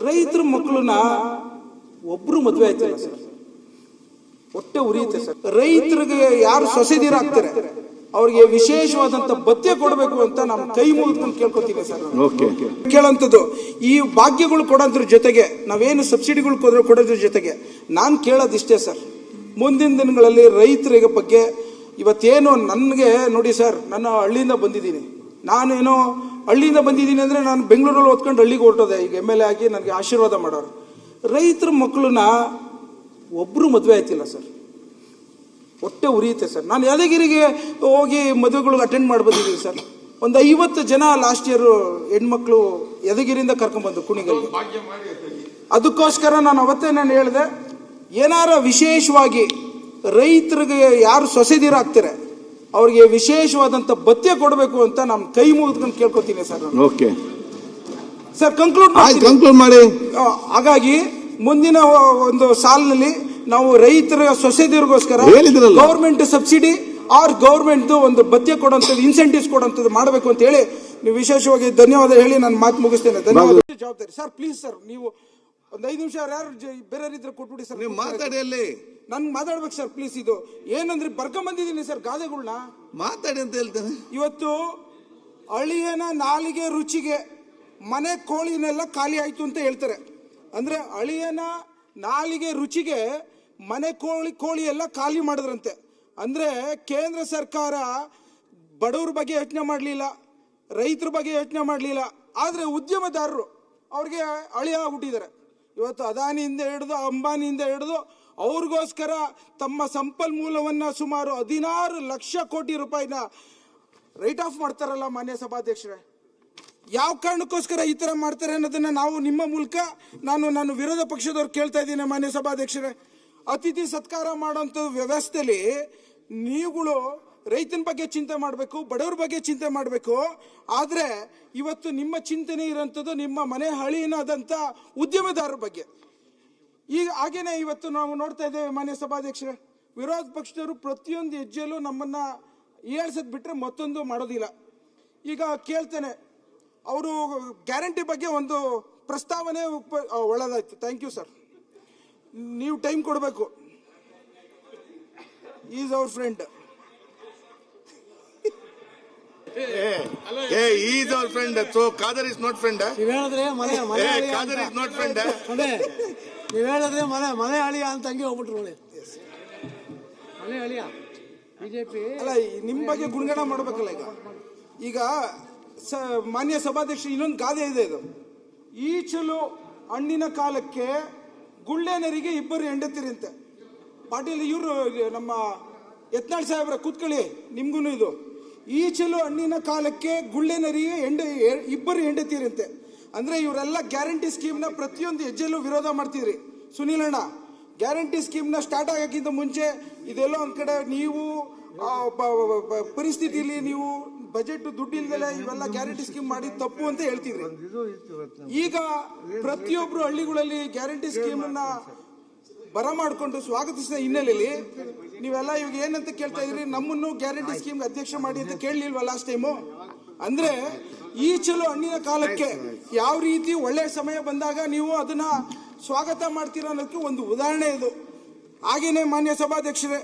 ರೈತರ ಮಕ್ಕಳನ್ನ ಒಬ್ರು ಮದುವೆ ಆಯ್ತಲ್ಲ ಸರ್, ಹೊಟ್ಟೆ ಉರಿಯುತ್ತೆ ಸರ್. ರೈತರಿಗೆ ಯಾರು ಸೊಸೆದಿರಾಗ್ತಾರೆ ಅವ್ರಿಗೆ ವಿಶೇಷವಾದಂತ ಭತ್ಯೆ ಕೊಡಬೇಕು ಅಂತ ನಾನು ಕೈ ಮುಗಿದ್ಕೊಂಡು ಕೇಳ್ಕೊತೀನಿ ಸರ್. ಕೇಳೋಂಥದ್ದು ಈ ಭಾಗ್ಯಗಳು ಕೊಡೋದ್ರ ಜೊತೆಗೆ ನಾವೇನು ಸಬ್ಸಿಡಿಗಳು ಕೊಡೋದ್ರ ಜೊತೆಗೆ ನಾನು ಕೇಳೋದಿಷ್ಟೇ ಸರ್, ಮುಂದಿನ ದಿನಗಳಲ್ಲಿ ರೈತರಿಗೆ ಬಗ್ಗೆ ಇವತ್ತೇನು ನನಗೆ ನೋಡಿ ಸರ್, ನನ್ನ ಹಳ್ಳಿಯಿಂದ ಬಂದಿದ್ದೀನಿ. ನಾನೇನೋ ಹಳ್ಳಿಯಿಂದ ಬಂದಿದ್ದೀನಿ ಅಂದರೆ ನಾನು ಬೆಂಗಳೂರಲ್ಲಿ ಓದ್ಕೊಂಡು ಹಳ್ಳಿಗೆ ಹೊರಟೋದೆ. ಈಗ MLA ಆಗಿ ನನಗೆ ಆಶೀರ್ವಾದ ಮಾಡೋರು. ರೈತರ ಮಕ್ಕಳನ್ನ ಒಬ್ಬರು ಮದುವೆ ಆಯ್ತಿಲ್ಲ ಸರ್, ಹೊಟ್ಟೆ ಉರಿಯುತ್ತೆ ಸರ್. ನಾನು ಯಾದಗಿರಿಗೆ ಹೋಗಿ ಮದುವೆಗಳಿಗೆ ಅಟೆಂಡ್ ಮಾಡಿ ಬಂದಿದ್ದೀನಿ ಸರ್. ಒಂದು 50 ಜನ ಲಾಸ್ಟ್ ಇಯರ್ ಹೆಣ್ಮಕ್ಳು ಯಾದಗಿರಿಯಿಂದ ಕರ್ಕೊಂಡ್ಬಂದು ಕುಣಿಗಲ್ಗೆ. ಅದಕ್ಕೋಸ್ಕರ ನಾನು ಅವತ್ತೇ ಹೇಳಿದೆ, ಏನಾರ ವಿಶೇಷವಾಗಿ ರೈತರಿಗೆ ಯಾರು ಸೊಸೆದಿರಾಗ್ತಾರೆ ಅವ್ರಿಗೆ ವಿಶೇಷವಾದಂತ ಭತ್ಯೆ ಕೊಡಬೇಕು ಅಂತ ನಾನು ಕೈ ಮುಗಿದ್ಕೊಂಡು ಕೇಳ್ಕೊತೀನಿ ಸರ್. ಸರ್ ಕಂಕ್ಲೂಡ್ ಮಾಡಿ. ಹಾಗಾಗಿ ಮುಂದಿನ ಒಂದು ಸಾಲಿನಲ್ಲಿ ನಾವು ರೈತರ ಸೊಸೆದಿರಿಗೋಸ್ಕರ ಗೌರ್ಮೆಂಟ್ ಸಬ್ಸಿಡಿ ಆರ್ ಗೌರ್ಮೆಂಟ್ ಒಂದು ಭತ್ಯೆ ಕೊಡುವಂಥದ್ದು, ಇನ್ಸೆಂಟಿವ್ಸ್ ಕೊಡುವಂಥದ್ದು ಮಾಡಬೇಕು ಅಂತ ಹೇಳಿ ನೀವು ವಿಶೇಷವಾಗಿ ಧನ್ಯವಾದ ಹೇಳಿ ನಾನು ಮಾತು ಮುಗಿಸ್ತೇನೆ. ಧನ್ಯವಾದ. ಜವಾಬ್ದಾರಿ ಸರ್, ಪ್ಲೀಸ್ ಸರ್, ನೀವು ಒಂದು 5 ನಿಮಿಷ ಯಾರು ಬೇರೆ ಇದ್ರೆ ಕೊಟ್ಬಿಡಿ ಸರ್. ನೀವು ಮಾತಾಡಿ, ನನ್ ಮಾತಾಡ್ಬೇಕು ಸರ್ ಪ್ಲೀಸ್. ಇದು ಏನಂದ್ರೆ ಬರ್ಕೊಂಬಂದಿದ್ದೀನಿ ಸರ್ ಗಾದೆಗಳನ್ನ, ಮಾತಾಡಿ ಅಂತ ಹೇಳ್ತೇನೆ. ಇವತ್ತು ಅಳಿಯನ ನಾಲಿಗೆ ರುಚಿಗೆ ಮನೆ ಕೋಳಿನೆಲ್ಲ ಖಾಲಿ ಆಯ್ತು ಅಂತ ಹೇಳ್ತಾರೆ. ಅಂದ್ರೆ ಅಳಿಯನ ನಾಲಿಗೆ ರುಚಿಗೆ ಮನೆ ಕೋಳಿ ಎಲ್ಲ ಖಾಲಿ ಮಾಡಿದ್ರಂತೆ. ಅಂದ್ರೆ ಕೇಂದ್ರ ಸರ್ಕಾರ ಬಡವ್ರ ಬಗ್ಗೆ ಯೋಚನೆ ಮಾಡಲಿಲ್ಲ, ರೈತರ ಬಗ್ಗೆ ಯೋಚನೆ ಮಾಡಲಿಲ್ಲ, ಆದ್ರೆ ಉದ್ಯಮದಾರರು ಅವ್ರಿಗೆ ಅಳಿಯ ಆಗ್ಬಿಟ್ಟಿದ್ದಾರೆ. ಇವತ್ತು ಅದಾನಿಯಿಂದ ಹಿಡಿದು ಅಂಬಾನಿಯಿಂದ ಹಿಡಿದು ಅವ್ರಿಗೋಸ್ಕರ ತಮ್ಮ ಸಂಪನ್ಮೂಲವನ್ನ ಸುಮಾರು 16 ಲಕ್ಷ ಕೋಟಿ ರೂಪಾಯಿನ ರೈಟ್ ಆಫ್ ಮಾಡ್ತಾರಲ್ಲ ಮಾನ್ಯ ಸಭಾಧ್ಯಕ್ಷರೇ. ಯಾವ ಕಾರಣಕ್ಕೋಸ್ಕರ ಈ ತರ ಮಾಡ್ತಾರೆ ಅನ್ನೋದನ್ನ ನಾವು ನಿಮ್ಮ ಮೂಲಕ ನಾನು ವಿರೋಧ ಪಕ್ಷದವ್ರು ಕೇಳ್ತಾ ಇದ್ದೀನಿ ಮಾನ್ಯ ಸಭಾಧ್ಯಕ್ಷರೇ. ಅತಿಥಿ ಸತ್ಕಾರ ಮಾಡೋಂಥ ವ್ಯವಸ್ಥೆಯಲ್ಲಿ ನೀವುಗಳು ರೈತನ ಬಗ್ಗೆ ಚಿಂತೆ ಮಾಡಬೇಕು, ಬಡವ್ರ ಬಗ್ಗೆ ಚಿಂತೆ ಮಾಡಬೇಕು. ಆದ್ರೆ ಇವತ್ತು ನಿಮ್ಮ ಚಿಂತನೆ ಇರೋಂಥದ್ದು ನಿಮ್ಮ ಮನೆ ಹಳಿನಾದಂಥ ಉದ್ಯಮದಾರರ ಬಗ್ಗೆ. ಈಗ ಹಾಗೇನೆ ಇವತ್ತು ನಾವು ನೋಡ್ತಾ ಇದ್ದೇವೆ ಮಾನ್ಯ ಸಭಾಧ್ಯಕ್ಷರೇ, ವಿರೋಧ ಪಕ್ಷದವರು ಪ್ರತಿಯೊಂದು ಹೆಜ್ಜೆಯಲ್ಲೂ ನಮ್ಮನ್ನ ಏಳ್ಸದ್ ಬಿಟ್ರೆ ಮತ್ತೊಂದು ಮಾಡೋದಿಲ್ಲ. ಈಗ ಕೇಳ್ತೇನೆ, ಅವರು ಗ್ಯಾರಂಟಿ ಬಗ್ಗೆ ಒಂದು ಪ್ರಸ್ತಾವನೆ ಒಳ್ಳೆದಾಯ್ತು, ಥ್ಯಾಂಕ್ ಯು ಸರ್. ನೀವು ಟೈಮ್ ಕೊಡಬೇಕು. Is our friend. He's our friend. So Kader is not friend. ನೀವು ಹೇಳಿದ್ರೆ Kader is not friend. ನೀವು ಹೇಳಿದ್ರೆ ಮನೆ ಅಳಿಯ ಅಂತ ಹಂಗೆ ಹೋಗ್ಬಿಟ್ರು ನೋಡಿ. ಮನೆ ಅಳಿಯ ಬಿಜೆಪಿ ಅಲ್ಲ, ನಿಮ್ ಬಗ್ಗೆ ಗುಣಗಾನ ಮಾಡ್ಬೇಕಲ್ಲ. ಈಗ ಮಾನ್ಯ ಸಭಾಧ್ಯಕ್ಷ ಇನ್ನೊಂದು ಗಾದೆ ಇದೆ. ಇದು ಈಚಲು ಹಣ್ಣಿನ ಕಾಲಕ್ಕೆ ಗುಳ್ಳೆನರಿಗೆ 2 ಹೆಂಡತಿರಂತೆ. ಪಾಟೀಲ್ ಇವರು ನಮ್ಮ ಯತ್ನಾಳ್ ಸಾಹೇಬ್ರ ಕೂತ್ಕೊಳ್ಳಿ, ನಿಮ್ಗೂ ಇದು. ಈಚಲು ಹಣ್ಣಿನ ಕಾಲಕ್ಕೆ ಗುಳ್ಳೆನರಿಗೆ 2 ಹೆಂಡತಿರಂತೆ. ಅಂದ್ರೆ ಇವರೆಲ್ಲ ಗ್ಯಾರಂಟಿ ಸ್ಕೀಮ್ನ ಪ್ರತಿಯೊಂದು ಹೆಜ್ಜೆಲ್ಲೂ ವಿರೋಧ ಮಾಡ್ತಿದ್ರಿ. ಸುನೀಲ್ ಅಣ್ಣ, ಗ್ಯಾರಂಟಿ ಸ್ಕೀಮ್ನ ಸ್ಟಾರ್ಟ್ ಆಗೋಕ್ಕಿಂತ ಮುಂಚೆ ಇದೆಲ್ಲ ಒಂದ್ ಕಡೆ ನೀವು ಪರಿಸ್ಥಿತಿಯಲ್ಲಿ ನೀವು ಬಜೆಟ್ ದುಡ್ಡು ಇಲ್ದಲೆ ಇವೆಲ್ಲ ಗ್ಯಾರಂಟಿ ಸ್ಕೀಮ್ ಮಾಡಿ ತಪ್ಪು ಅಂತ ಹೇಳ್ತಿದ್ರಿ. ಈಗ ಪ್ರತಿಯೊಬ್ರು ಹಳ್ಳಿಗಳಲ್ಲಿ ಗ್ಯಾರಂಟಿ ಸ್ಕೀಮ್ ಅನ್ನ ಬರಮಾಡಿಕೊಂಡು ಸ್ವಾಗತಿಸಿದ ಹಿನ್ನೆಲೆಯಲ್ಲಿ ನೀವೆಲ್ಲ ಇವಾಗ ಏನಂತ ಕೇಳ್ತಾ ಇದ್ರಿ, ನಮ್ಮನ್ನು ಗ್ಯಾರಂಟಿ ಸ್ಕೀಮ್ ಅಧ್ಯಕ್ಷ ಮಾಡಿ ಅಂತ ಕೇಳಲಿಲ್ವಾ ಲಾಸ್ಟ್ ಟೈಮು? ಅಂದ್ರೆ ಈ ಚಲೋ ಹಣ್ಣಿನ ಕಾಲಕ್ಕೆ ಯಾವ ರೀತಿ ಒಳ್ಳೆ ಸಮಯ ಬಂದಾಗ ನೀವು ಅದನ್ನ ಸ್ವಾಗತ ಮಾಡ್ತೀರಾ ಅನ್ನೋದಕ್ಕೆ ಒಂದು ಉದಾಹರಣೆ ಇದು. ಹಾಗೇನೆ ಮಾನ್ಯ ಸಭಾಧ್ಯಕ್ಷರೇ,